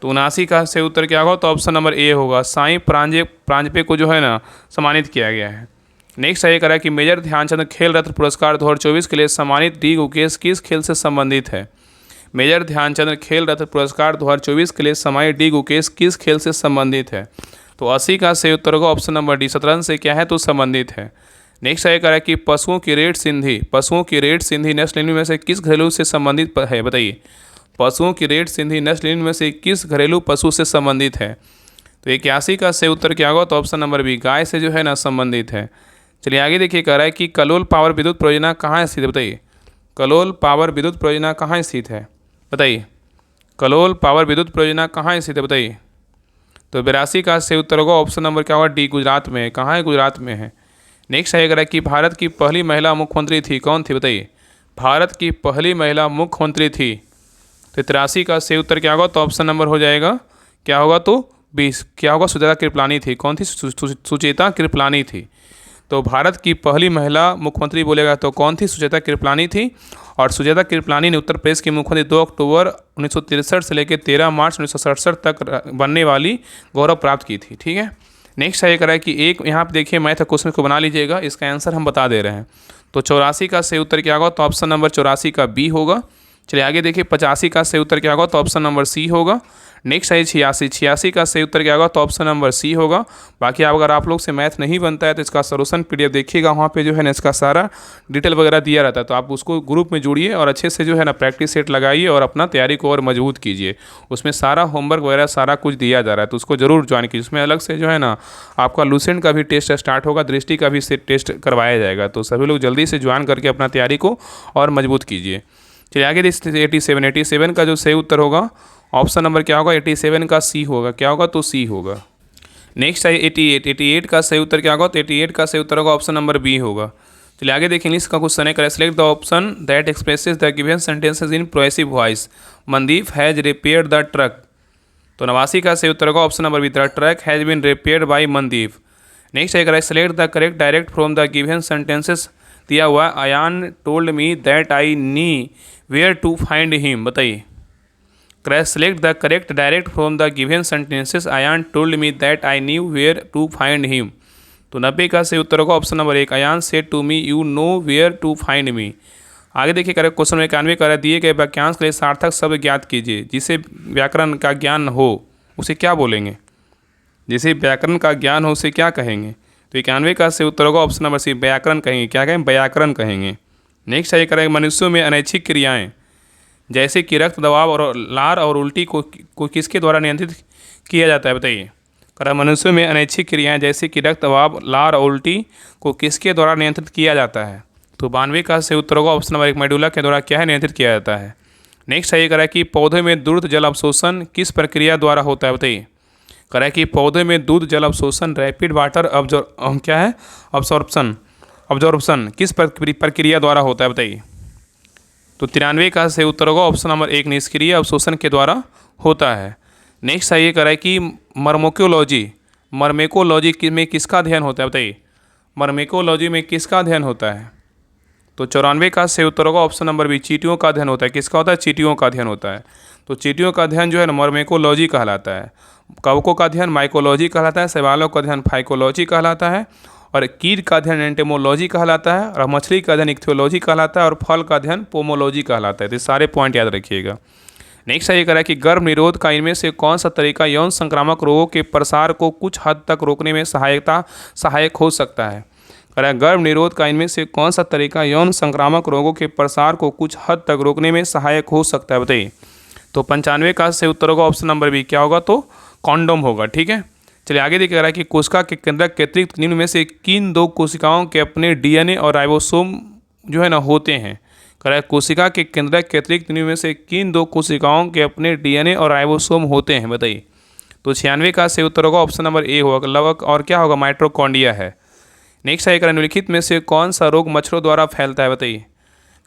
तो 79 का सही उत्तर क्या होगा? तो ऑप्शन नंबर ए होगा, साईं प्रांजपे को जो है ना सम्मानित किया गया है। नेक्स्ट है, करा कि मेजर ध्यानचंद खेल रत्न पुरस्कार 2024 के लिए सम्मानित डी गुकेश किस खेल से संबंधित है। मेजर ध्यानचंद खेल रत्न पुरस्कार 2024 के लिए सम्मानित डी गुकेश किस खेल से संबंधित है। तो 80 का सही उत्तर होगा ऑप्शन नंबर डी, शतरंज से क्या है तो संबंधित है। नेक्स्ट है, करा कि पशुओं की रेड सिंधी नस्ल में से किस घरेलू से संबंधित है, बताइए। पशुओं की रेड सिंधी नस्ल में से किस घरेलू पशु से संबंधित है। तो 81 का सही उत्तर क्या होगा? तो ऑप्शन नंबर बी, गाय से जो है ना संबंधित है। चलिए आगे देखिए, कह रहा है कि कलोल पावर विद्युत परियोजना कहाँ स्थित है, बताइए। कलोल पावर विद्युत परियोजना कहाँ स्थित है, बताइए। कलोल पावर विद्युत परियोजना कहाँ स्थित है, बताइए। तो 82 का सही उत्तर होगा ऑप्शन नंबर क्या होगा? डी, गुजरात में है। कहाँ है? गुजरात में है। नेक्स्ट है, कह रहा है कि भारत की पहली महिला मुख्यमंत्री थी, कौन थी, बताइए। भारत की पहली महिला मुख्यमंत्री थी। तो 83 का सही उत्तर क्या होगा? तो ऑप्शन नंबर हो जाएगा क्या होगा? तो 20 क्या होगा? सुचेता कृपलानी थी। कौन थी? सुचेता कृपलानी थी। तो भारत की पहली महिला मुख्यमंत्री बोलेगा तो कौन थी? सुचेता कृपलानी थी। और सुचेता कृपलानी ने उत्तर प्रदेश की मुख्यमंत्री 2 अक्टूबर 1963 से लेकर 13 मार्च 1967 तक बनने वाली गौरव प्राप्त की थी। ठीक है, नेक्स्ट है, कह रहा है कि एक यहाँ पे देखिए मैथ क्वेश्चन को बना लीजिएगा, इसका आंसर हम बता दे रहे हैं। तो 84 का सही उत्तर क्या होगा? तो ऑप्शन नंबर 84 का बी होगा। चलिए आगे देखिए, 85 का सही उत्तर क्या होगा? तो ऑप्शन नंबर सी होगा। नेक्स्ट है 86, 86 का सही उत्तर क्या होगा, तो ऑप्शन नंबर सी होगा। बाकी अगर आप लोग से मैथ नहीं बनता है तो इसका सॉल्यूशन पीडीएफ देखिएगा, वहाँ पे जो है ना इसका सारा डिटेल वगैरह दिया रहता है, तो आप उसको ग्रुप में जोड़िए और अच्छे से जो है ना प्रैक्टिस सेट लगाइए और अपना तैयारी को और मजबूत कीजिए। उसमें सारा होमवर्क वगैरह सारा कुछ दिया जा रहा है, तो उसको जरूर ज्वाइन कीजिए। उसमें अलग से जो है ना आपका लूसेंट का भी टेस्ट स्टार्ट होगा, दृष्टि का भी टेस्ट करवाया जाएगा, तो सभी लोग जल्दी से ज्वाइन करके अपना तैयारी को और मजबूत कीजिए। चलिए आगे देखिए 87, 87 का जो सही उत्तर होगा ऑप्शन नंबर क्या होगा, 87 का सी होगा। क्या होगा, तो सी होगा। नेक्स्ट है 88, 88 का सही उत्तर क्या होगा, तो 88 का सही उत्तर होगा ऑप्शन नंबर बी होगा। चलिए आगे देखेंगे इसका क्वेश्चन है, select the option that expresses the given sentences in passive voice. Mandeep has repaired the truck. तो 89 का सही उत्तर होगा option number B, the truck has been repaired by Mandeep. Next है select the correct direct from the given sentences दिया हुआ, Ayan told me that I knew where to find him. बताइए, select the correct direct from the given sentences, Ayan told me that I knew where to find him. तो 90 का सही उत्तर होगा option number 1, Ayan said to me you know where to find me. आगे देखिए correct question में 91 correct दिए गए वाक्यांश के लिए सार्थक शब्द ज्ञात कीजिए। जिसे व्याकरण का ज्ञान हो उसे क्या बोलेंगे, जिसे व्याकरण का ज्ञान हो उसे क्या कहेंगे। तो 91 का सही उत्तर होगा ऑप्शन नंबर सी, व्याकरण कहेंगे। क्या कहेंगे, व्याकरण कहेंगे। नेक्स्ट है करेक्ट, मनुष्यों में अनैच्छिक क्रियाएं जैसे कि रक्त दबाव और लार और उल्टी को किसके द्वारा नियंत्रित किया जाता है। बताइए, करेक्ट, मनुष्यों में अनैच्छिक क्रियाएं जैसे कि रक्त दबाव, लार और उल्टी को किसके द्वारा नियंत्रित किया जाता है। तो 92 का सही उत्तर होगा ऑप्शन नंबर 1, मेडुला के द्वारा क्या है, नियंत्रित किया जाता है। नेक्स्ट है ये करेक्ट कि पौधे में दूध जल अवशोषण किस प्रक्रिया द्वारा होता है। बताइए, करेक्ट कि पौधे में दूध जल अवशोषण रैपिड वाटर क्या है, ऑब्जॉर्प्शन किस प्रक्रिया द्वारा होता है। बताइए, तो 93 का सही उत्तर होगा ऑप्शन नंबर 1, निष्क्रिय अवशोषण के द्वारा होता है। नेक्स्ट है ये करेक्ट कि मर्मेकोलॉजी में किसका अध्ययन होता है। बताइए, मर्मेकोलॉजी में किसका अध्ययन होता है। तो 94 का सही उत्तर होगा ऑप्शन नंबर बी, चींटियों का अध्ययन होता है। किसका होता है, चींटियों का अध्ययन होता है। तो चींटियों का अध्ययन जो है ना मर्मेकोलॉजी कहलाता है। कवकों का अध्ययन माइकोलॉजी कहलाता है, शैवालों का अध्ययन फाइकोलॉजी कहलाता है, और कीट का अध्ययन एंटेमोलॉजी कहलाता है, और मछली का अध्ययन इक्थियोलॉजी कहलाता है, और फल का अध्ययन पोमोलॉजी कहलाता है। तो सारे पॉइंट याद रखिएगा। नेक्स्ट है ये करा कि गर्भ निरोध का इनमें से कौन सा तरीका यौन संक्रामक रोगों के प्रसार को कुछ हद तक रोकने में सहायक हो सकता है। करा गर्भ निरोध का इनमें से कौन सा तरीका यौन संक्रामक रोगों के प्रसार को कुछ हद तक रोकने में सहायक हो सकता है। बताइए, तो 95 का सही उत्तर होगा ऑप्शन नंबर बी, क्या होगा, तो कॉन्डोम होगा। ठीक है, चलिए आगे देखिए रहा है कि कोशिका के केंद्रक के अतिरिक्त निम्न में से किन दो कोशिकाओं के अपने डीएनए और राइबोसोम जो है ना होते हैं। कह कोशिका के केंद्रक के अतिरिक्त निम्न में से किन दो कोशिकाओं के अपने डीएनए और राइबोसोम होते हैं। बताइए, तो 96 का सही उत्तर होगा ऑप्शन नंबर ए होगा, लगभग, और क्या होगा, माइटोकॉन्ड्रिया है। नेक्स्ट है निम्नलिखित में से कौन सा रोग मच्छरों द्वारा फैलता है। बताइए,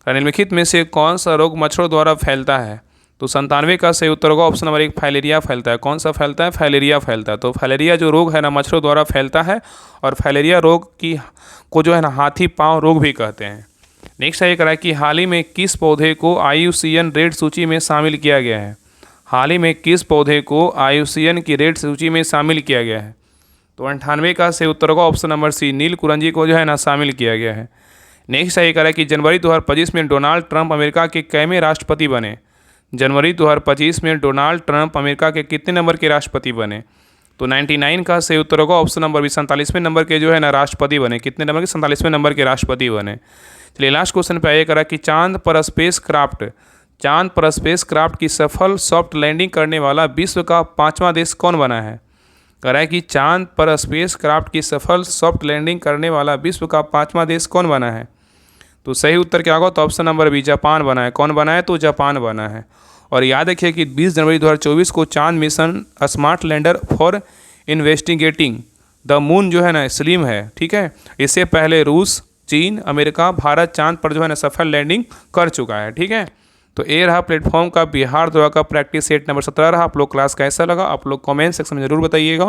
निम्नलिखित में से कौन सा रोग मच्छरों द्वारा फैलता है। तो 97 का सही उत्तर होगा ऑप्शन नंबर 1, फाइलेरिया फैलता है। कौन सा फैलता है, फाइलेरिया फैलता है। तो फाइलेरिया जो रोग है ना मच्छरों द्वारा फैलता है, और फाइलेरिया रोग को जो है ना हाथी पाँव रोग भी कहते हैं। नेक्स्ट है करा कि हाल ही में किस पौधे को IUCN रेड सूची में शामिल किया गया है। हाल ही में किस पौधे को IUCN की रेड सूची में शामिल किया गया है। तो 98 का सही उत्तर होगा ऑप्शन नंबर सी, नील कुरंजी को जो है ना शामिल किया गया है। नेक्स्ट है करा कि जनवरी 2025 में डोनाल्ड ट्रंप अमेरिका के कैवें राष्ट्रपति बने। जनवरी 2025 में डोनाल्ड ट्रंप अमेरिका के कितने नंबर के राष्ट्रपति बने। तो 99 का सही उत्तर होगा ऑप्शन नंबर बी, 47वें नंबर के जो है ना राष्ट्रपति बने। कितने नंबर के, 47वें नंबर के राष्ट्रपति बने। चलिए लास्ट क्वेश्चन पे आइए करा कि चांद पर स्पेस क्राफ्ट की सफल सॉफ्ट लैंडिंग करने वाला विश्व का 5वां देश कौन बना है। करा कि चांद पर स्पेस क्राफ्ट की सफल सॉफ्ट लैंडिंग करने वाला विश्व का 5वां देश कौन बना है। तो सही उत्तर क्या होगा, तो ऑप्शन नंबर बी, जापान बना है। कौन बना है, तो जापान बना है। और याद रखिए कि 20 जनवरी 2024 को चांद mission smart lander for investigating the moon जो है ना स्लिम है। ठीक है, इससे पहले रूस, चीन, अमेरिका, भारत चांद पर जो है ना सफल लैंडिंग कर चुका है। ठीक है, तो ये रहा प्लेटफॉर्म का बिहार द्वारा का प्रैक्टिस सेट नंबर 17 रहा। आप लोग क्लास कैसा लगा आप लोग कमेंट सेक्शन में ज़रूर बताइएगा,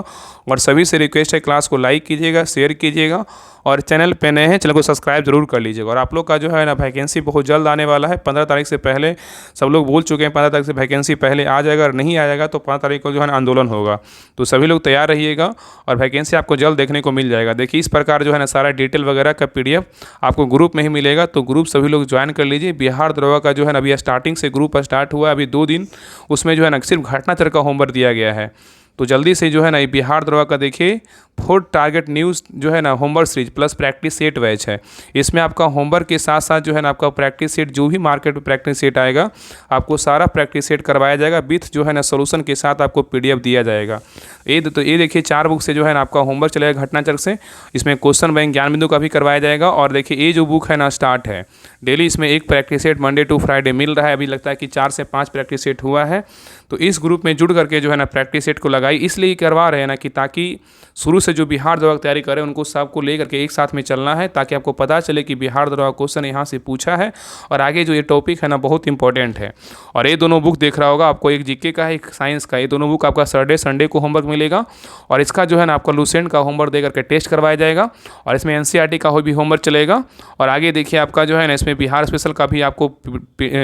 और सभी से रिक्वेस्ट है क्लास को लाइक कीजिएगा, शेयर कीजिएगा, और चैनल पे नए हैं, चैनल को सब्सक्राइब जरूर कर लीजिएगा। और आप लोग का जो है ना वैकेंसी बहुत जल्द आने वाला है, 15 तारीख से पहले सब लोग बोल चुके हैं 15 तारीख से वैकेंसी पहले आ जाएगा, और नहीं आ जाएगा तो 15 तारीख को जो है ना आंदोलन होगा। तो सभी लोग तैयार रहिएगा और वैकेंसी आपको जल्द देखने को मिल जाएगा। देखिए इस प्रकार जो है ना सारा डिटेल वगैरह का PDF आपको ग्रुप में ही मिलेगा, तो ग्रुप सभी लोग ज्वाइन कर लीजिए। बिहार दरोगा का जो है ना अभी स्टार्टिंग से ग्रुप स्टार्ट हुआ है, अभी 2 दिन, उसमें जो है ना सिर्फ घटनाचक्र का होमवर्क दिया गया है। तो जल्दी से जो है ना ये बिहार दरोगा का देखिए 4 टारगेट न्यूज़ जो है ना homework series plus practice set batch है। इसमें आपका होमवर्क के साथ साथ जो है ना आपका प्रैक्टिस सेट, जो भी मार्केट में प्रैक्टिस सेट आएगा आपको सारा प्रैक्टिस सेट करवाया जाएगा, विथ जो है ना सोल्यूशन के साथ आपको PDF दिया जाएगा। ये देखिए 4 बुक से जो है ना आपका होमवर्क चलेगा घटनाचक्र से। इसमें क्वेश्चन बैंक ज्ञान बिंदु का भी करवाया जाएगा। और देखिए ये जो बुक है ना स्टार्ट है डेली, इसमें एक practice set Monday to Friday मिल रहा है। अभी लगता है कि 4 से 5 प्रैक्टिस सेट हुआ है। तो इस ग्रुप में जुड़ करके जो है ना प्रैक्टिस सेट को लगाई, इसलिए करवा रहे हैं ना कि ताकि शुरू से जो बिहार दरोगा की तैयारी करें उनको सबको लेकर के एक साथ में चलना है, ताकि आपको पता चले कि बिहार दरोगा क्वेश्चन यहाँ से पूछा है और आगे जो ये टॉपिक है ना बहुत इंपॉर्टेंट है। और ये दोनों बुक देख रहा होगा आपको, एक GK का है, एक साइंस का। ये दोनों बुक आपका सैटरडे संडे को होमवर्क मिलेगा, और इसका जो है ना आपका लूसेंट का होमवर्क दे करके टेस्ट करवाया जाएगा, और इसमें NCERT का भी होमवर्क चलेगा। और आगे देखिए आपका जो है ना इसमें बिहार स्पेशल का भी आपको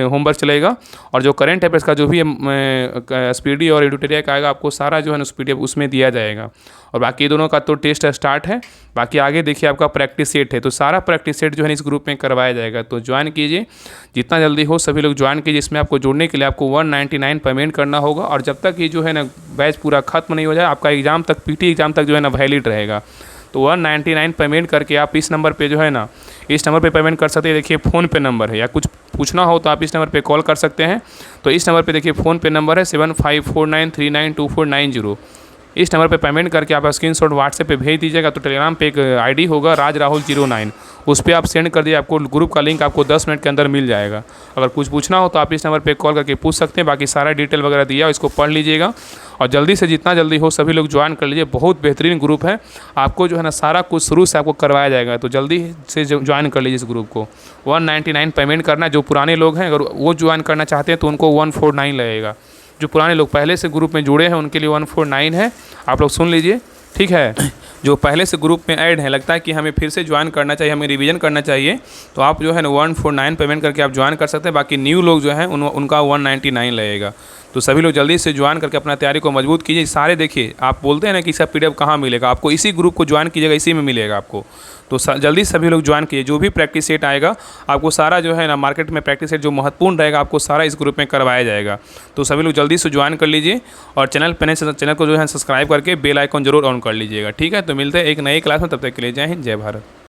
होमवर्क चलेगा, और जो करेंट अफेयर्स का जो भी SPD और एडिटोरियल का आएगा आपको सारा जो है ना PDF उसमें दिया जाएगा। और बाकी दोनों का तो टेस्ट स्टार्ट है। बाकी आगे देखिए आपका प्रैक्टिस सेट है, तो सारा प्रैक्टिस सेट जो है इस ग्रुप में करवाया जाएगा। तो ज्वाइन कीजिए, जितना जल्दी हो सभी लोग ज्वाइन कीजिए। इसमें आपको जुड़ने के लिए आपको 199 पेमेंट करना होगा, और जब तक ये जो है ना बैच पूरा खत्म नहीं हो जाए आपका एग्ज़ाम तक, PT एग्ज़ाम तक जो है ना वैलिड रहेगा। तो 199 पेमेंट करके आप इस नंबर पे जो है ना, इस नंबर पे पेमेंट कर सकते हैं। देखिए फ़ोन पे नंबर है, या कुछ पूछना हो तो आप इस नंबर पे कॉल कर सकते हैं। तो इस नंबर पे देखिए फ़ोन पे नंबर है 7549392490। इस नंबर पे पेमेंट करके आप स्क्रीनशॉट व्हाट्सएप पे भेज दीजिएगा। तो टेलीग्राम पे एक ID होगा राज राहुल 09, उस पर आप सेंड कर दिए, आपको ग्रुप का लिंक आपको 10 मिनट के अंदर मिल जाएगा। अगर कुछ पूछना हो तो आप इस नंबर पे कॉल करके पूछ सकते हैं। बाकी सारा डिटेल वगैरह दिया, इसको पढ़ लीजिएगा, और जल्दी से जितना जल्दी हो सभी लोग ज्वाइन कर लीजिए। बहुत बेहतरीन ग्रुप है, आपको जो है ना सारा कुछ शुरू से आपको करवाया जाएगा। तो जल्दी से ज्वाइन कर लीजिए इस ग्रुप को। 199 पेमेंट करना। जो पुराने लोग हैं अगर वो ज्वाइन करना चाहते हैं तो उनको 149 लगेगा। जो पुराने लोग पहले से ग्रुप में जुड़े हैं उनके लिए 149 है। आप लोग सुन लीजिए, ठीक है। जो पहले से ग्रुप में ऐड है, लगता है कि हमें फिर से ज्वाइन करना चाहिए, हमें रिवीजन करना चाहिए, तो आप जो है ना 149 पेमेंट करके आप ज्वाइन कर सकते हैं। बाकी न्यू लोग जो हैं उनका 199 लगेगा। तो सभी लोग जल्दी से ज्वाइन करके अपना तैयारी को मजबूत कीजिए। सारे देखिए आप बोलते हैं ना कि इसका PDF कहाँ मिलेगा, आपको इसी ग्रुप को ज्वाइन कीजिएगा, इसी में मिलेगा आपको। तो जल्दी सभी लोग ज्वाइन कीजिए। जो भी प्रैक्टिस सेट आएगा आपको सारा जो है ना मार्केट में प्रैक्टिस सेट जो महत्वपूर्ण रहेगा आपको सारा इस ग्रुप में करवाया जाएगा। तो सभी लोग जल्दी से ज्वाइन कर लीजिए, और चैनल को जो है सब्सक्राइब करके बेल आइकॉन जरूर ऑन कर लीजिएगा, ठीक है। तो मिलते हैं एक नई क्लास में, तब तक के लिए जय हिंद, जय भारत।